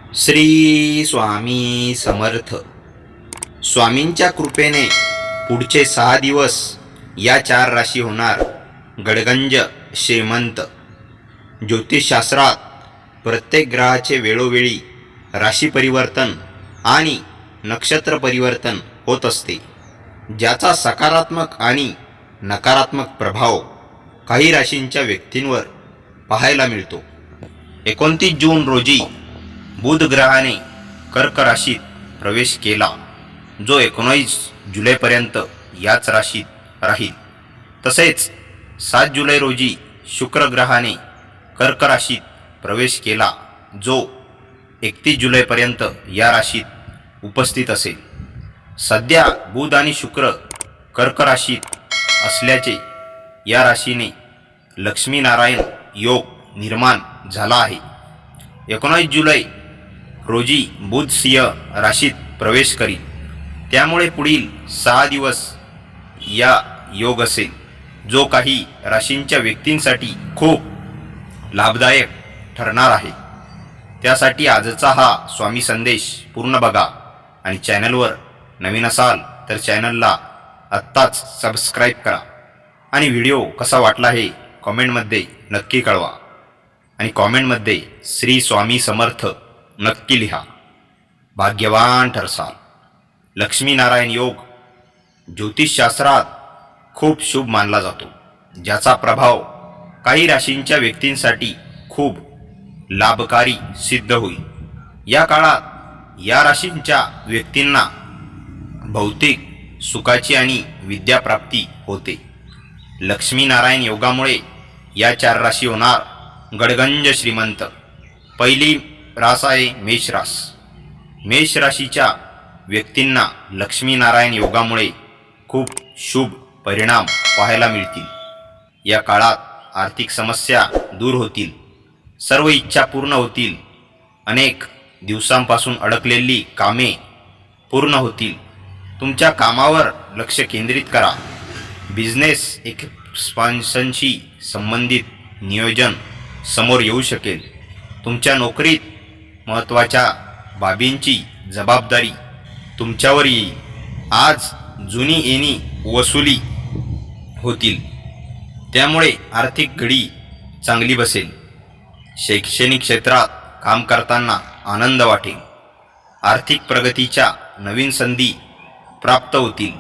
श्री स्वामी समर्थ. स्वामींच्या कृपेने पुढचे 6 दिवस या 4 राशी होणार गडगंज श्रीमंत. ज्योतिषशास्त्रात प्रत्येक ग्रहाचे वेळोवेळी राशी परिवर्तन आणि नक्षत्र परिवर्तन होत असते, ज्याचा सकारात्मक आणि नकारात्मक प्रभाव काही राशींच्या व्यक्तींवर पाहायला मिळतो. 29 जून रोजी बुध ग्रहाने कर्क राशीत प्रवेश केला, जो 19 जुलैपर्यंत याच राशीत राहील. तसेच 7 जुलै रोजी शुक्र ग्रहाने कर्क राशीत प्रवेश केला, जो 31 जुलैपर्यंत या राशीत उपस्थित असेल. सध्या बुध आणि शुक्र कर्क राशीत असल्याचे या राशीने लक्ष्मीनारायण योग निर्माण झाला आहे. 19 जुलै रोजी बुध सिंह राशीत प्रवेश करील, त्यामुळे पुढील 6 दिवस या योग असेल, जो काही राशींच्या व्यक्तींसाठी खूप लाभदायक ठरणार आहे. त्यासाठी आजचा हा स्वामी संदेश पूर्ण बघा आणि चॅनलवर नवीन असाल तर चॅनलला आत्ताच सबस्क्राईब करा आणि व्हिडिओ कसा वाटला हे कॉमेंटमध्ये नक्की कळवा आणि कॉमेंटमध्ये श्री स्वामी समर्थ नक्की लिहा. भाग्यवान ठरसाल. लक्ष्मीनारायण योग ज्योतिषशास्त्रात खूप शुभ मानला जातो, ज्याचा प्रभाव काही राशींच्या व्यक्तींसाठी खूप लाभकारी सिद्ध होईल. या काळात या राशींच्या व्यक्तींना भौतिक सुखाची आणि विद्याप्राप्ती होते. लक्ष्मीनारायण योगामुळे या 4 राशी होणार गडगंज श्रीमंत. पहिली रास आहे मेष रास. मेष राशीच्या व्यक्तींना लक्ष्मीनारायण योगामुळे खूप शुभ परिणाम पाहायला मिळतील. या काळात आर्थिक समस्या दूर होतील, सर्व इच्छा पूर्ण होतील, अनेक दिवसांपासून अडकलेली कामे पूर्ण होतील. तुमच्या कामावर लक्ष केंद्रित करा. बिझनेस एक्सपान्शनशी संबंधित नियोजन समोर येऊ शकेल. तुमच्या नोकरीत महत्त्वाच्या बाबींची जबाबदारी तुमच्यावर येईल. आज जुनी येणी वसुली होतील, त्यामुळे आर्थिक घडी चांगली बसेल. शैक्षणिक क्षेत्रात काम करताना आनंद वाटेल. आर्थिक प्रगतीच्या नवीन संधी प्राप्त होतील.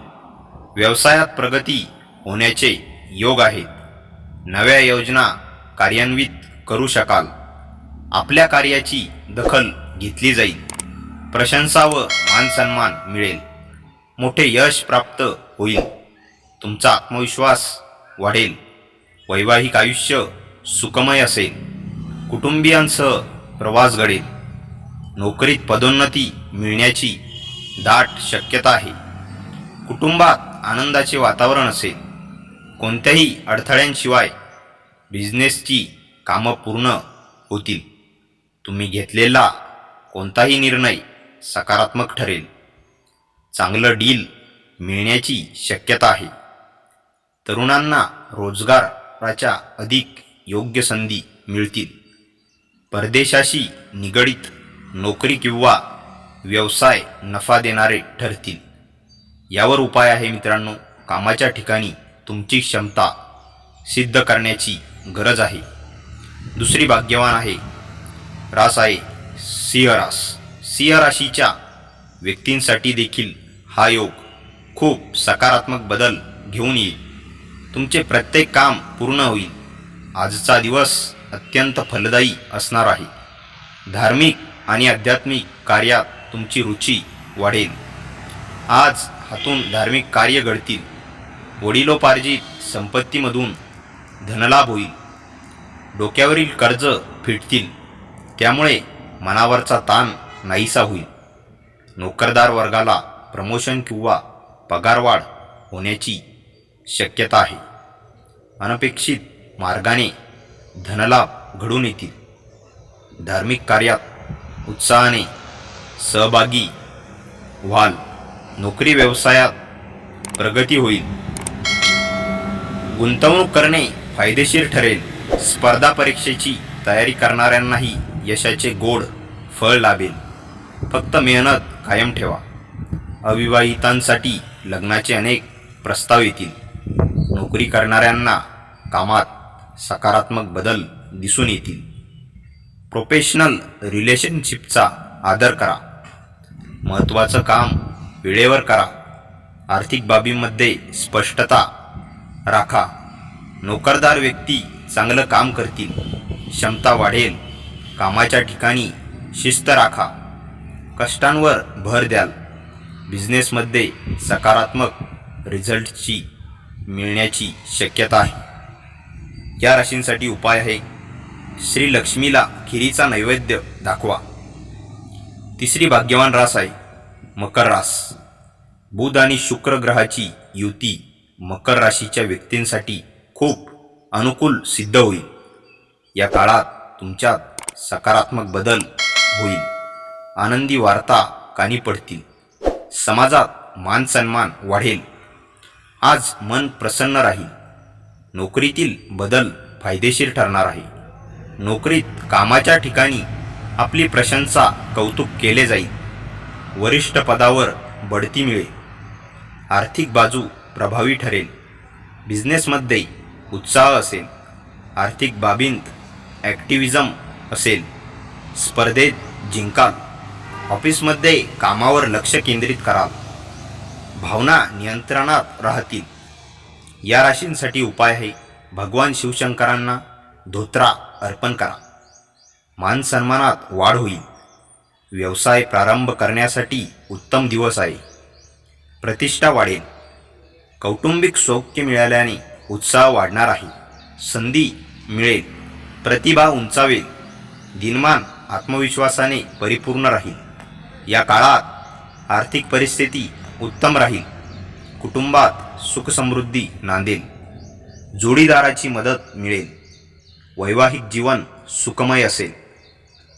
व्यवसायात प्रगती होण्याचे योग आहेत. नव्या योजना कार्यान्वित करू शकाल. आपल्या कार्याची दखल घेतली जाईल. प्रशंसा व मानसन्मान मिळेल. मोठे यश प्राप्त होईल. तुमचा आत्मविश्वास वाढेल. वैवाहिक आयुष्य सुखमय असेल. कुटुंबियांसह प्रवास घडेल. नोकरीत पदोन्नती मिळण्याची दाट शक्यता आहे. कुटुंबात आनंदाचे वातावरण असेल. कोणत्याही अडथळ्यांशिवाय बिझनेसची कामं पूर्ण होतील. तुम्ही घेतलेला कोणताही निर्णय सकारात्मक ठरेल. चांगलं डील मिळण्याची शक्यता आहे. तरुणांना रोजगाराच्या अधिक योग्य संधी मिळतील. परदेशाशी निगडित नोकरी किंवा व्यवसाय नफा देणारे ठरतील. यावर उपाय आहे मित्रांनो. कामाच्या ठिकाणी तुमची क्षमता सिद्ध करण्याची गरज आहे. दुसरी भाग्यवान आहे रास आहे सिंह रास. सिंह राशीच्या व्यक्तींसाठी देखील हा योग खूप सकारात्मक बदल घेऊन येईल. तुमचे प्रत्येक काम पूर्ण होईल. आजचा दिवस अत्यंत फलदायी असणार आहे. धार्मिक आणि आध्यात्मिक कार्यात तुमची रुची वाढेल. आज हातून धार्मिक कार्य घडतील. वडिलोपार्जित संपत्तीमधून धनलाभ होईल. डोक्यावरील कर्ज फिटतील, त्यामुळे मनावरचा ताण नाहीसा होईल. नोकरदार वर्गाला प्रमोशन किंवा पगारवाढ होण्याची शक्यता आहे. अनपेक्षित मार्गाने धनलाभ घडून येतील. धार्मिक कार्यात उत्साहाने सहभागी व्हाल. नोकरी व्यवसायात प्रगती होईल. गुंतवणूक करणे फायदेशीर ठरेल. स्पर्धा परीक्षेची तयारी करणाऱ्यांनाही यशाचे गोड फळ लाभेल. फक्त मेहनत कायम ठेवा. अविवाहितांसाठी लग्नाचे अनेक प्रस्ताव येतील. नोकरी करणाऱ्यांना कामात सकारात्मक बदल दिसून येतील. प्रोफेशनल रिलेशनशिपचा आदर करा. महत्त्वाचं काम वेळेवर करा. आर्थिक बाबींमध्ये स्पष्टता राखा. नोकरदार व्यक्ती चांगलं काम करतील. क्षमता वाढेल. कामाच्या ठिकाणी शिस्त राखा. कष्टांवर भर द्याल. बिझनेसमध्ये सकारात्मक रिझल्टची मिळण्याची शक्यता आहे. या राशींसाठी उपाय आहे, श्री लक्ष्मीला खिरीचा नैवेद्य दाखवा. तिसरी भाग्यवान रास आहे मकर रास. बुध आणि शुक्र ग्रहाची युती मकर राशीच्या व्यक्तींसाठी खूप अनुकूल सिद्ध होईल. या काळात तुमच्यात सकारात्मक बदल होईल. आनंदी वार्ता कानी पडतील. समाजात मान सन्मान वाढेल. आज मन प्रसन्न राहील. नोकरीतील बदल फायदेशीर ठरणार आहे. नोकरीत कामाच्या ठिकाणी आपली प्रशंसा कौतुक केले जाईल. वरिष्ठ पदावर बढती मिळेल. आर्थिक बाजू प्रभावी ठरेल. बिझनेसमध्ये उत्साह असेल. आर्थिक बाबींत ॲक्टिव्हिजम असेल. स्पर्धेत जिंकाल. ऑफिसमध्ये कामावर लक्ष केंद्रित कराल. भावना नियंत्रणात राहतील. या राशींसाठी उपाय आहे, भगवान शिवशंकरांना धोत्रा अर्पण करा. मान सन्मानात वाढ होईल. व्यवसाय प्रारंभ करण्यासाठी उत्तम दिवस आहे. प्रतिष्ठा वाढेल. कौटुंबिक सौख्य मिळाल्याने उत्साह वाढणार आहे. संधी मिळेल. प्रतिभा उंचावेल. दिनमान आत्मविश्वासाने परिपूर्ण राहील. या काळात आर्थिक परिस्थिती उत्तम राहील. कुटुंबात सुखसमृद्धी नांदेल. जोडीदाराची मदत मिळेल. वैवाहिक जीवन सुखमय असेल.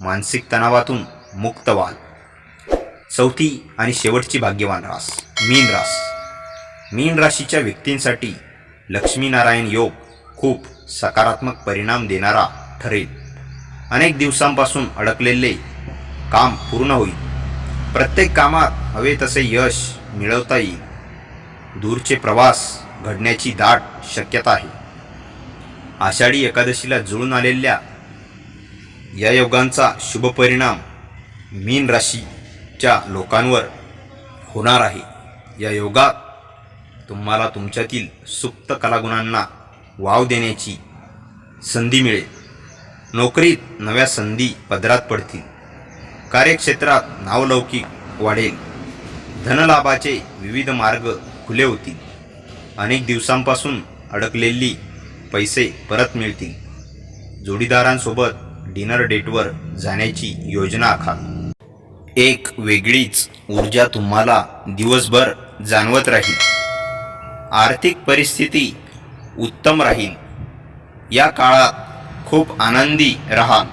मानसिक तणावातून मुक्त व्हाल. चौथी आणि शेवटची भाग्यवान रास मीन रास. मीन राशीच्या व्यक्तींसाठी लक्ष्मीनारायण योग खूप सकारात्मक परिणाम देणारा ठरेल. अनेक दिवसांपासून अडकलेले काम पूर्ण होईल. प्रत्येक कामात हवे तसे यश मिळवता येईल. दूरचे प्रवास घडण्याची दाट शक्यता आहे. आषाढी एकादशीला जुळून आलेल्या या योगांचा शुभ परिणाम मीन राशीच्या लोकांवर होणार आहे. या योगात तुम्हाला तुमच्यातील सुप्त कलागुणांना वाव देण्याची संधी मिळेल. नोकरीत नव्या संधी पदरात पडतील. कार्यक्षेत्रात नावलौकिक वाढेल. धनलाभाचे विविध मार्ग खुले होतील. अनेक दिवसांपासून अडकलेली पैसे परत मिळतील. जोडीदारांसोबत डिनर डेटवर जाण्याची योजना आखा. एक वेगळीच ऊर्जा तुम्हाला दिवसभर जाणवत राहील. आर्थिक परिस्थिती उत्तम राहील. या काळात खूप आनंदी राहाल.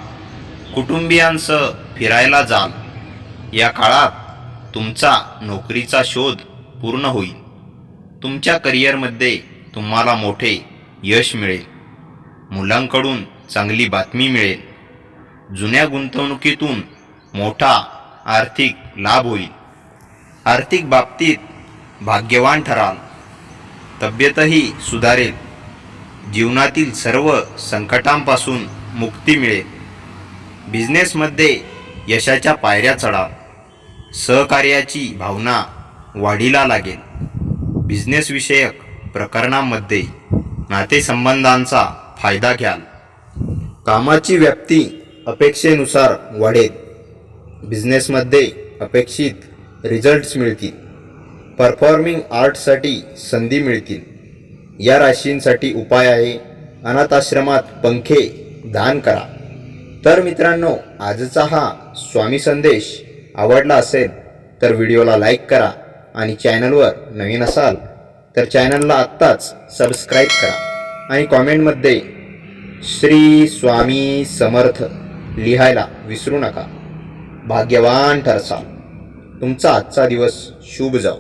कुटुंबियांसह फिरायला जाल. या काळात तुमचा नोकरीचा शोध पूर्ण होईल. तुमच्या करिअरमध्ये तुम्हाला मोठे यश मिळेल. मुलांकडून चांगली बातमी मिळेल. जुन्या गुंतवणुकीतून मोठा आर्थिक लाभ होईल. आर्थिक बाबतीत भाग्यवान ठराल. तब्येतही सुधारेल. जीवनातील सर्व संकटांपासून मुक्ती मिळेल. बिझनेसमध्ये यशाच्या पायऱ्या चढाल. सहकार्याची भावना वाढीला लागेल. बिझनेसविषयक प्रकरणांमध्ये नातेसंबंधांचा फायदा घ्याल. कामाची व्याप्ती अपेक्षेनुसार वाढेल. बिझनेसमध्ये अपेक्षित रिझल्ट्स मिळतील. परफॉर्मिंग आर्टसाठी संधी मिळतील. या राशींसाठी उपाय आहे, अनाथाश्रमात पंखे दान करा. तर मित्रांनो, आजचा हा स्वामी संदेश आवडला असेल तर व्हिडिओला लाईक करा आणि चॅनलवर नवीन असाल तर चॅनलला आत्ताच सबस्क्राईब करा आणि कॉमेंटमध्ये श्री स्वामी समर्थ लिहायला विसरू नका. भाग्यवान ठरसाल. तुमचा आजचा दिवस शुभ जाओ.